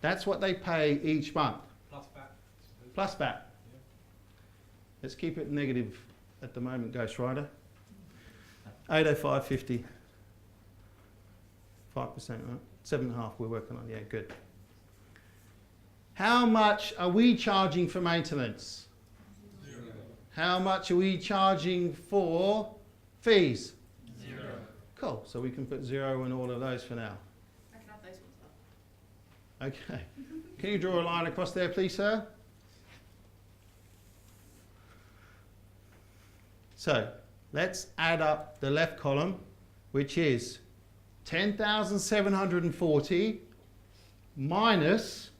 That's what they pay each month. Plus VAT. Plus VAT. Yeah. Let's keep it negative at the moment, Ghost Rider. 805.50. 5%, right? 7.5 we're working on. Yeah, good. How much are we charging for maintenance? 0. How much are we charging for fees? 0. Cool. So we can put 0 in all of those for now. I can have those ones up. Okay. Can you draw a line across there, please, sir? So let's add up the left column, which is 10,740 minus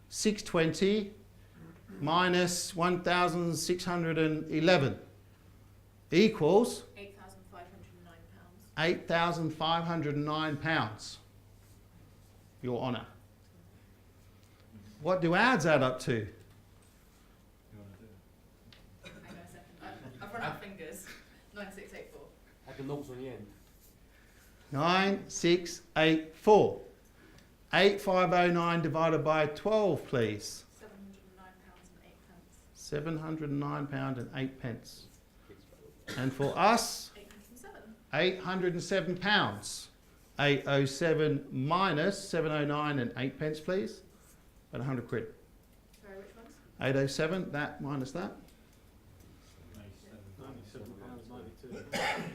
620 minus 1,611 equals £8,509. £8,509. Your Honour. What do ads add up to? You want to do it? Hang on a second. I've run out of fingers. 9684. Add the noughts on the end. 9684. 8509 divided by 12, please. £709.08. £709.08. And for us, 807. £807. 807 minus 709 and 8 pence, please. About 100 quid. Sorry, which ones? 807, that minus that.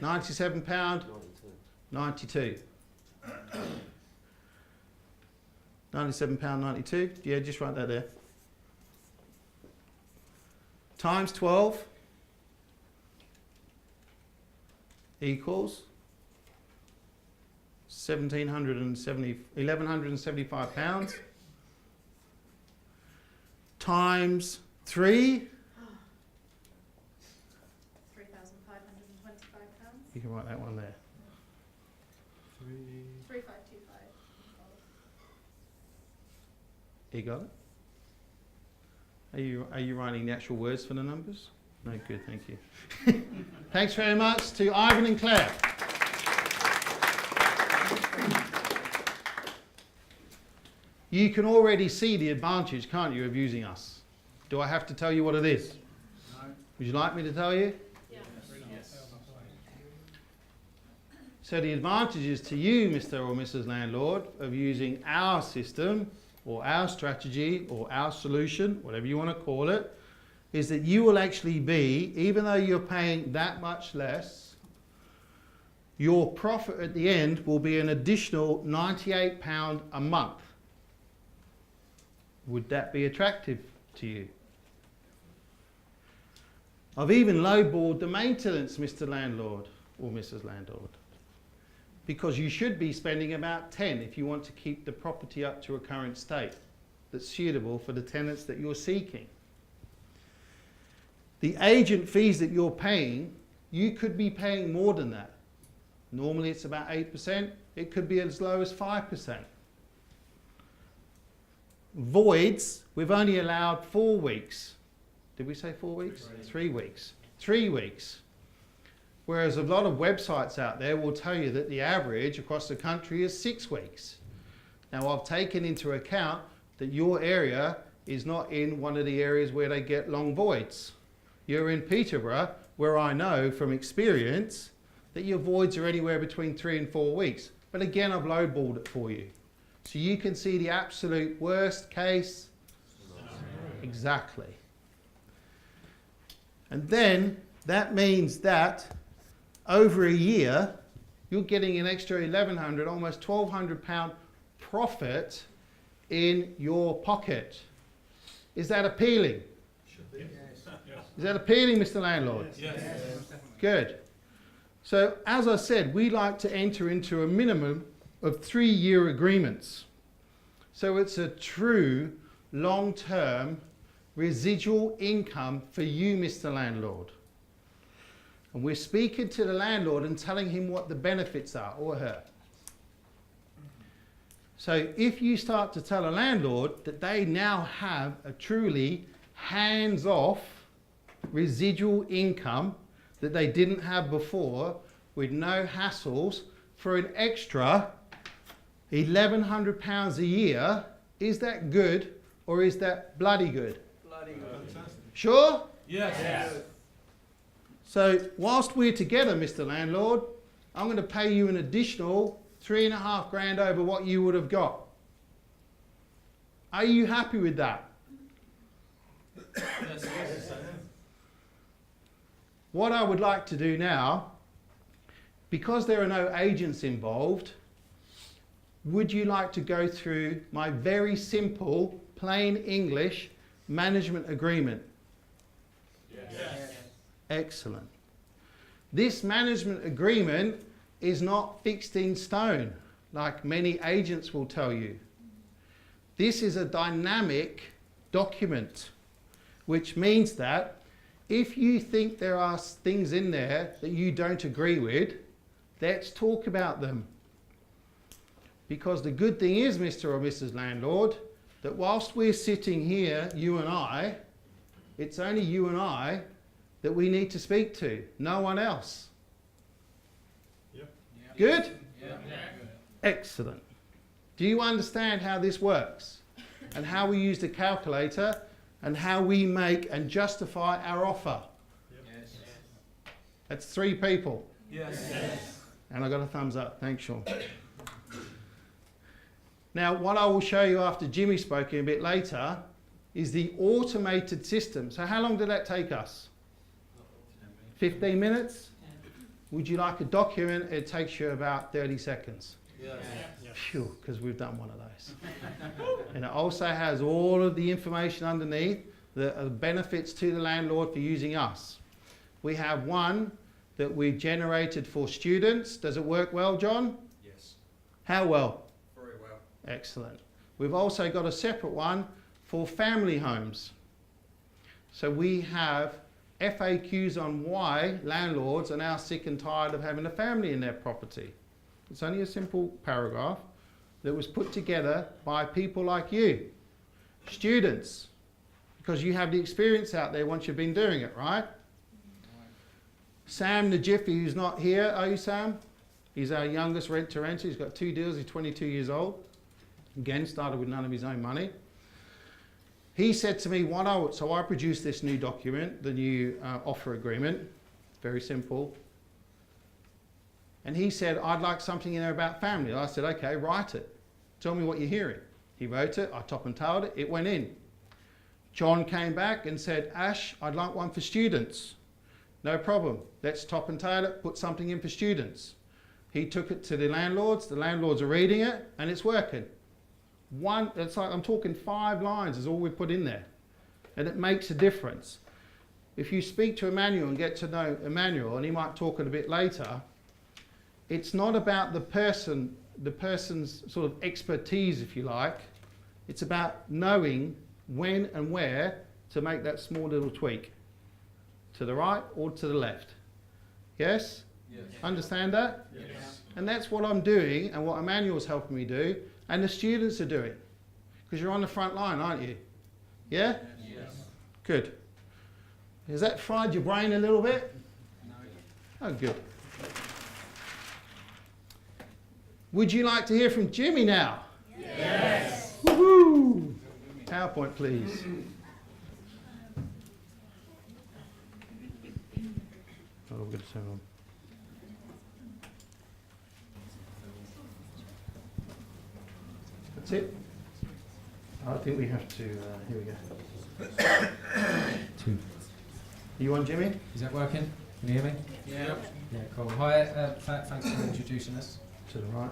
£97.92. £97. 92. £97.92. Yeah, just write that there. Times 12 equals £1,175 times 3. £3,525. You can write that one there. 3525. You got it? Are you writing the actual words for the numbers? No, good, thank you. Thanks very much to Ivan and Claire. You can already see the advantage, can't you, of using us? Do I have to tell you what it is? No. Would you like me to tell you? Yeah. Yes. So the advantages to you, Mr. or Mrs. Landlord, of using our system or our strategy or our solution, whatever you want to call it, is that you will actually be, even though you're paying that much less, your profit at the end will be an additional £98 a month. Would that be attractive to you? I've even lowballed the maintenance, Mr. Landlord or Mrs. Landlord, because you should be spending about 10 if you want to keep the property up to a current state that's suitable for the tenants that you're seeking. The agent fees that you're paying, you could be paying more than that. Normally it's about 8%, it could be as low as 5%. Voids, we've only allowed 4 weeks. Did we say 4 weeks? 3 weeks. 3 weeks. Whereas a lot of websites out there will tell you that the average across the country is 6 weeks. Now I've taken into account that your area is not in one of the areas where they get long voids. You're in Peterborough, where I know from experience that your voids are anywhere between 3 and 4 weeks. But again, I've lowballed it for you. So you can see the absolute worst case. Exactly. And then that means that over a year, you're getting an extra £1,100, almost £1,200 profit in your pocket. Is that appealing? Is that appealing, Mr. Landlord? Yes. Good. So, as I said, we like to enter into a minimum of 3-year agreements. So it's a true long-term residual income for you, Mr. Landlord. And we're speaking to the landlord and telling him what the benefits are, or her. So if you start to tell a landlord that they now have a truly hands-off residual income that they didn't have before, with no hassles, for an extra £1,100 a year, Is that good or is that bloody good? Bloody good. Fantastic. Sure? Yes. So whilst we're together, Mr. Landlord, I'm going to pay you an additional $3,500 over what you would have got. Are you happy with that? Yes. What I would like to do now, because there are no agents involved, would you like to go through my very simple, plain English management agreement? Yes. Excellent. This management agreement is not fixed in stone, like many agents will tell you. This is a dynamic document, which means that if you think there are things in there that you don't agree with, let's talk about them. Because the good thing is, Mr. or Mrs. Landlord, that whilst we're sitting here, you and I, it's only you and I that we need to speak to, no one else. Yep. Good? Yeah. Excellent. Do you understand how this works? And how we use the calculator and how we make and justify our offer? Yes. That's 3 people. Yes. And I got a thumbs up. Thanks, Sean. Now, what I will show you after Jimmy spoke a bit later is the automated system. So how long did that take us? 15 minutes? Would you like a document? It takes you about 30 seconds. Yes. Phew, because we've done one of those. And it also has all of the information underneath, the benefits to the landlord for using us. We have one that we've generated for students. Does it work well, John? Yes. How well? Very well. Excellent. We've also got a separate one for family homes. So we have FAQs on why landlords are now sick and tired of having a family in their property. It's only a simple paragraph that was put together by people like you, students, because you have the experience out there once you've been doing it, right? Sam the Jiffy, who's not here, are you, Sam? He's our youngest rent-to-renter. He's got 2 deals. He's 22 years old. Again, started with none of his own money. He said to me, so I produced this new document, the new offer agreement, very simple. And he said, I'd like something in there about family. I said, okay, write it. Tell me what you're hearing. He wrote it, I top and tailed it, it went in. John came back and said, Ash, I'd like one for students. No problem, let's top and tail it, put something in for students. He took it to the landlords are reading it, and it's working. It's like I'm talking 5 lines is all we put in there. And it makes a difference. If you speak to Immanuel and get to know Immanuel, and he might talk it a bit later, it's not about the person's sort of expertise, if you like. It's about knowing when and where to make that small little tweak. To the right or to the left. Yes? Yes. Understand that? Yes. And that's what I'm doing and what Immanuel's helping me do and the students are doing. Because you're on the front line, aren't you? Yeah? Yes. Good. Has that fried your brain a little bit? Oh, good. Would you like to hear from Jimmy now? Yes. Woohoo! PowerPoint, please. Oh, we're going to turn on. That's it. I think we have to. Here we go. 2. You on, Jimmy? Is that working? Can you hear me? Yeah. Yeah, cool. Hi, thanks for introducing us. To the right.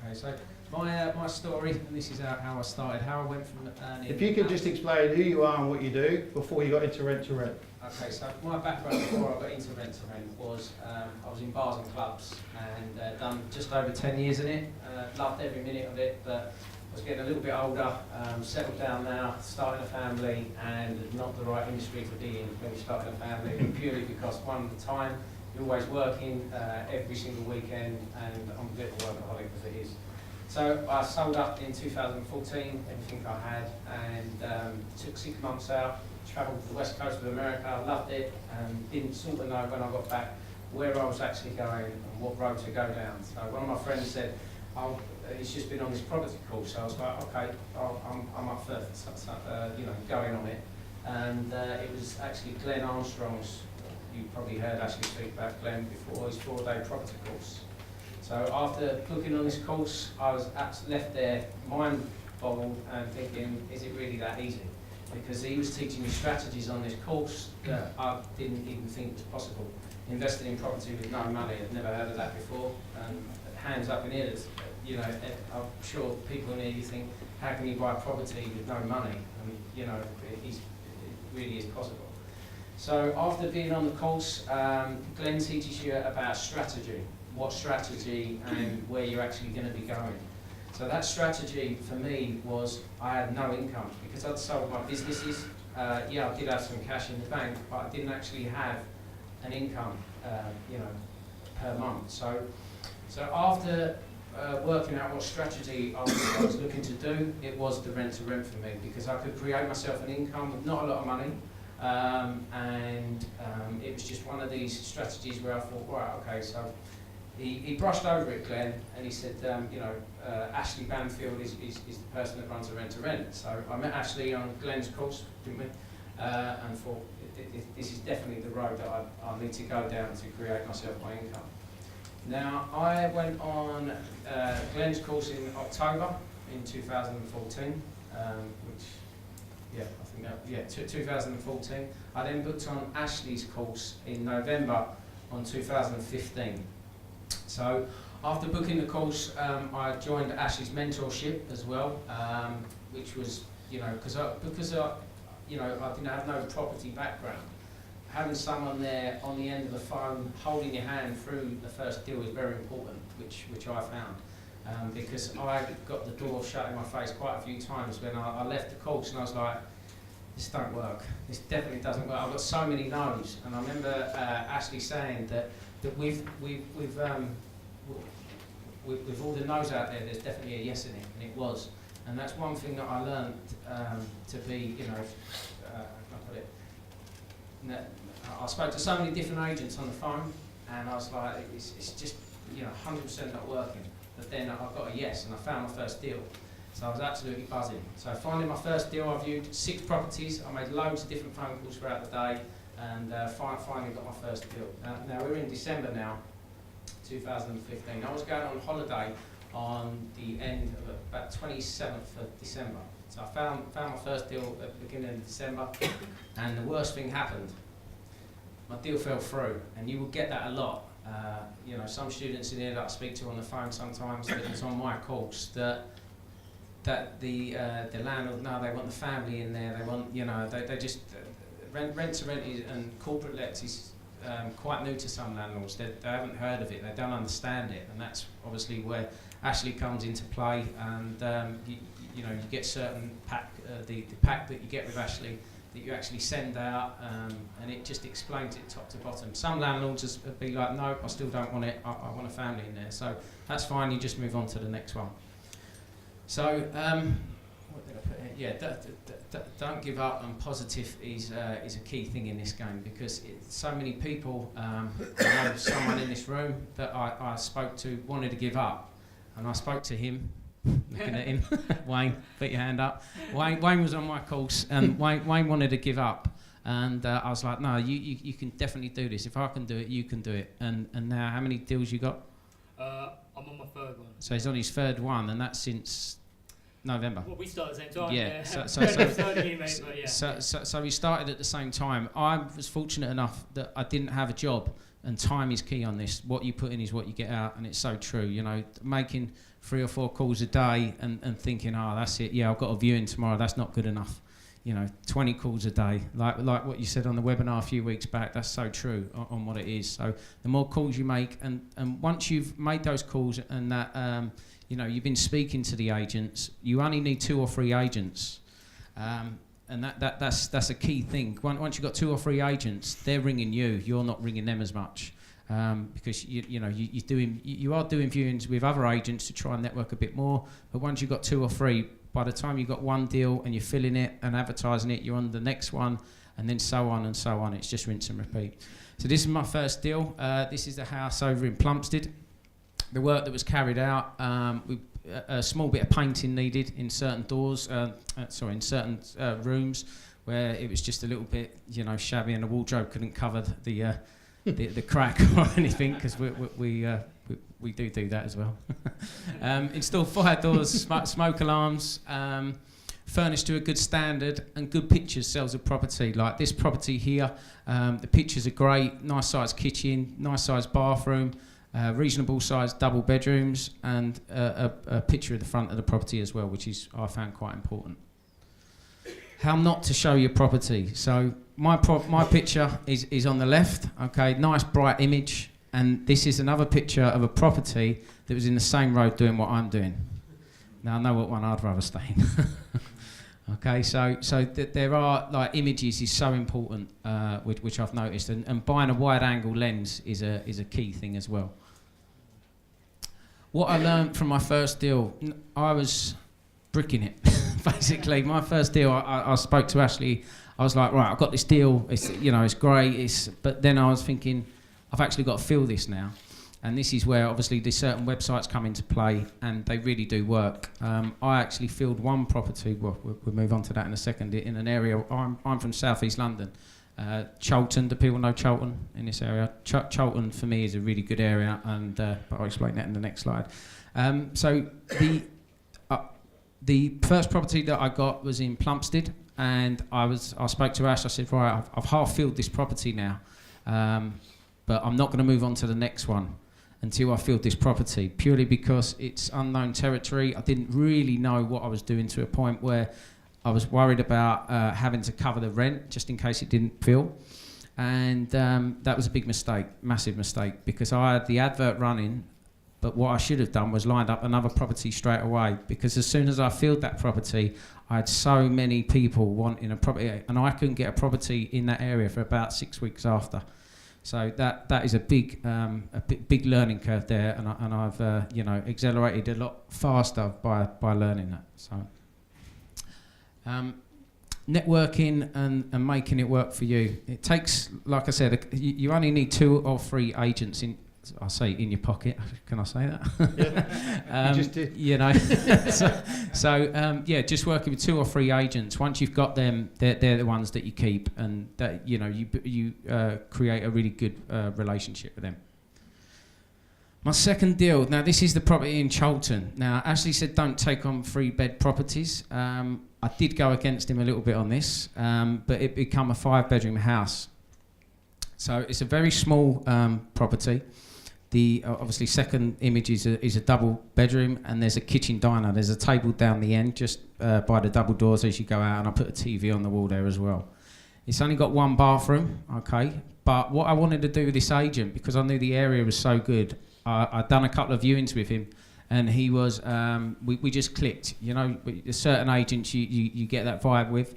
Okay, so my story, and this is how I started, how I went from earning... If you could just explain who you are and what you do before you got into rent to rent. Okay, so my background before I got into rent to rent was I was in bars and clubs and done just over 10 years in it. Loved every minute of it, but I was getting a little bit older, settled down now, starting a family, and not the right industry to be in when you're starting a family, purely because one, the time, you're always working every single weekend, and I'm a bit of a workaholic as it is. So I sold up in 2014, everything I had, and took 6 months out, travelled to the west coast of America, loved it, and didn't sort of know when I got back where I was actually going and what road to go down. So one of my friends said, he's just been on this property course. So I was like, okay, I'm up for going on it. And it was actually Glenn Armstrong's. You probably heard Ashley speak about Glenn before. His 4-day property course. So after booking on this course, I was left there mind boggled and thinking, is it really that easy? Because he was teaching me strategies on this course that I didn't even think was possible. Investing in property with no money, I'd never heard of that before. And hands up in here, I'm sure people in here, you think, how can you buy property with no money? I mean, it really is possible. So after being on the course, Glenn teaches you about strategy, what strategy and where you're actually going to be going. So that strategy for me was I had no income because I'd sold my businesses. I did have some cash in the bank, but I didn't actually have an income, per month. So after working out what strategy I was looking to do, it was the rent to rent for me because I could create myself an income with not a lot of money. It was just one of these strategies where I thought, right, okay, so he brushed over it, Glenn, and he said, Ashley Banfield is the person that runs a rent to rent. So I met Ashley on Glenn's course, didn't we? And thought, this is definitely the road that I need to go down to create myself my income. Now, I went on Glenn's course in October in 2014, 2014. I then booked on Ashley's course in November on 2015. So after booking the course, I joined Ashley's mentorship as well, which was, because I didn't have no property background. Having someone there on the end of the phone holding your hand through the first deal is very important, which I found. Because I got the door shut in my face quite a few times when I left the course and I was like, this don't work. This definitely doesn't work. I've got so many no's. And I remember Ashley saying that with all the no's out there, there's definitely a yes in it, and it was. And that's one thing that I learned to be, I spoke to so many different agents on the phone, and I was like, it's just 100% not working. But then I got a yes, and I found my first deal. So I was absolutely buzzing. So finding my first deal, I viewed 6 properties. I made loads of different phone calls throughout the day, and finally got my first deal. Now we're in December now, 2015. I was going on holiday on the end of about 27th of December. So I found my first deal at the beginning of December, and the worst thing happened. My deal fell through, and you will get that a lot. Some students in here that I speak to on the phone sometimes that is on my course that the landlord, no, they want the family in there. They want, they just rent to rent and corporate lets is quite new to some landlords. They haven't heard of it. They don't understand it, and that's obviously where Ashley comes into play. And you get certain pack, the pack that you get with Ashley that you actually send out, and it just explains it top to bottom. Some landlords would be like, no, I still don't want it. I want a family in there. So that's fine. You just move on to the next one. So what did I put here? Yeah, don't give up, and positive is a key thing in this game, because so many people, I know someone in this room that I spoke to wanted to give up, and I spoke to him, looking at him, Wayne, put your hand up. Wayne was on my course, and Wayne wanted to give up, and I was like, no, you can definitely do this. If I can do it, you can do it. And now, how many deals you got? I'm on my 3rd one. So he's on his 3rd one, and that's since November. Well, we started at the same time. Yeah. So we started at the same time. I was fortunate enough that I didn't have a job, and time is key on this. What you put in is what you get out, and it's so true. Making 3 or 4 calls a day and thinking, that's it. Yeah, I've got a viewing tomorrow. That's not good enough. 20 calls a day, like what you said on the webinar a few weeks back. That's so true on what it is. So the more calls you make, and once you've made those calls and that, you've been speaking to the agents, you only need 2 or 3 agents, and that's a key thing. Once you've got 2 or 3 agents, they're ringing you. You're not ringing them as much, because you are doing viewings with other agents to try and network a bit more. But once you've got 2 or 3, by the time you've got one deal and you're filling it and advertising it, you're on the next one, and then so on and so on. It's just rinse and repeat. So this is my first deal. This is the house over in Plumstead. The work that was carried out, a small bit of painting needed in certain doors, in certain rooms where it was just a little bit, shabby, and the wardrobe couldn't cover the crack or anything, because we do that as well. Install fire doors, smoke alarms, furnished to a good standard, and good pictures sells a property. Like this property here, the pictures are great, nice sized kitchen, nice sized bathroom, reasonable sized double bedrooms, and a picture of the front of the property as well, which I found quite important. How not to show your property. So my picture is on the left, okay, nice bright image, and this is another picture of a property that was in the same road doing what I'm doing. Now I know what one I'd rather stay in. Okay, so there are, like, images is so important, which I've noticed, and buying a wide angle lens is a key thing as well. What I learned from my first deal, I was bricking it. Basically, my first deal, I spoke to Ashley. I was like, right, I've got this deal. It's great. But then I was thinking, I've actually got to fill this now. And this is where, obviously, there's certain websites come into play, and they really do work. I actually filled one property, well, we'll move on to that in a second, in an area, I'm from South East London. Cholton, do people know Cholton in this area? Cholton, for me, is a really good area, and but I'll explain that in the next slide. So the first property that I got was in Plumstead, and I spoke to Ash. I said, right, I've half filled this property now, but I'm not going to move on to the next one until I filled this property, purely because it's unknown territory. I didn't really know what I was doing, to a point where I was worried about having to cover the rent just in case it didn't fill. And that was a big mistake, massive mistake, because I had the advert running, but what I should have done was lined up another property straight away, because as soon as I filled that property, I had so many people wanting a property, and I couldn't get a property in that area for about 6 weeks after. So that is a big learning curve there, and I've accelerated a lot faster by learning that. So networking and making it work for you. It takes, like I said, you only need 2 or 3 agents in. I say in your pocket. Can I say that? Yeah. You just did. Just working with 2 or 3 agents. Once you've got them, they're the ones that you keep, and that you create a really good relationship with them. My second deal. Now this is the property in Cholton. Now Ashley said don't take on 3-bed properties. I did go against him a little bit on this, but it became a 5-bedroom house. So it's a very small property. The obviously second image is a double bedroom, and there's a kitchen diner. There's a table down the end, just by the double doors as you go out, and I put a TV on the wall there as well. It's only got 1 bathroom, okay. But what I wanted to do with this agent, because I knew the area was so good, I'd done a couple of viewings with him, and he was we just clicked. There's certain agents you get that vibe with.